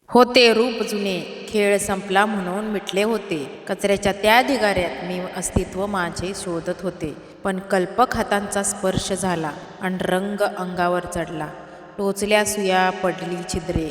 होते रूप जुने, खेळ संपला म्हणून मिटले होते. कचऱ्याच्या त्या ढिगाऱ्यात मी अस्तित्व माझे शोधत होते. पण कल्पक हातांचा स्पर्श झाला आणि रंग अंगावर चढला. टोचल्या सुया, पडली छिद्रे,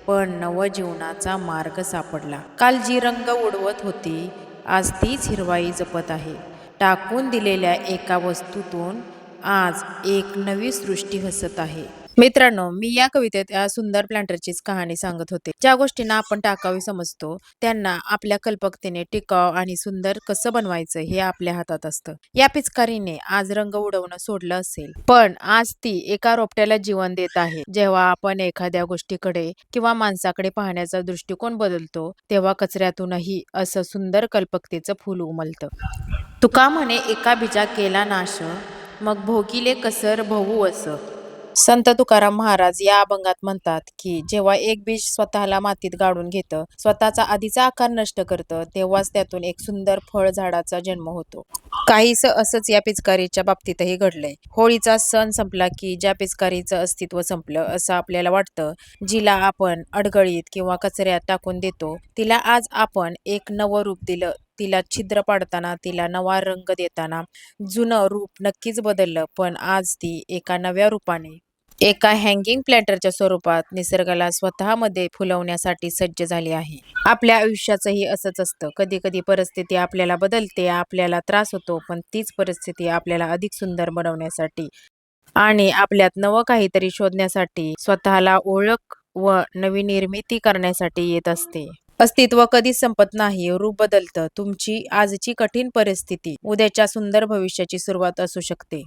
पण नवजीवनाचा मार्ग सापडला. काल जी रंग उडवत होती, आज तीच हिरवाई जपत आहे. टाकून दिलेल्या एका वस्तूतून आज एक नवी सृष्टी हसत आहे. मित्रांनो, मी या कवितेत या सुंदर प्लांटरचीच कहाणी सांगत होते. ज्या गोष्टींना आपण टाकावी समजतो, त्यांना आपल्या कल्पकतेने टिकाव आणि सुंदर कसं बनवायचं हे आपल्या हातात असतं. या पिचकारीने आज रंग उडवणं सोडलं असेल, पण आज ती एका रोपट्याला जीवन देत आहे. जेव्हा आपण एखाद्या गोष्टीकडे किंवा माणसाकडे पाहण्याचा दृष्टिकोन बदलतो, तेव्हा कचऱ्यातूनही असं सुंदर कल्पकतेचं फूल उमलतं. तुका म्हणे एका बीजा केला नाश, मग भोगिले कसर बहु असं. संत तुकाराम महाराज या अभंगात म्हणतात की जेव्हा एक बीज स्वतःला मातीत गाडून घेतं, स्वतःचा आधीचा आकार नष्ट करतं, तेव्हाच त्यातून एक सुंदर फळ झाडाचा जन्म होतो. काहीसं असंच या पिचकारीच्या बाबतीतही घडलंय. होळीचा सण संपला की ज्या पिचकारीचं अस्तित्व संपलं असं आपल्याला वाटतं, जिला आपण अडगळीत किंवा कचऱ्यात टाकून देतो, तिला आज आपण एक नवं रूप दिलं. तिला छिद्र पाडताना, तिला नवा रंग देताना जुनं रूप नक्कीच बदललं, पण आज ती एका नव्या रूपाने, एका हँगिंग प्लॅन्टरच्या स्वरूपात निसर्गाला स्वतःमध्ये फुलवण्यासाठी सज्ज झाली आहे. आपल्या आयुष्याचंही असंच असतं. कधी कधी परिस्थिती आपल्याला बदलते, आपल्याला त्रास होतो, पण तीच परिस्थिती आपल्याला अधिक सुंदर बनवण्यासाठी आणि आपल्यात नवं काहीतरी शोधण्यासाठी, स्वतःला ओळख व नवी निर्मिती करण्यासाठी येत असते. अस्तित्व कधीच संपत नाही, रूप बदलतं. तुमची आजची कठीण परिस्थिती उद्याच्या सुंदर भविष्याची सुरुवात असू शकते.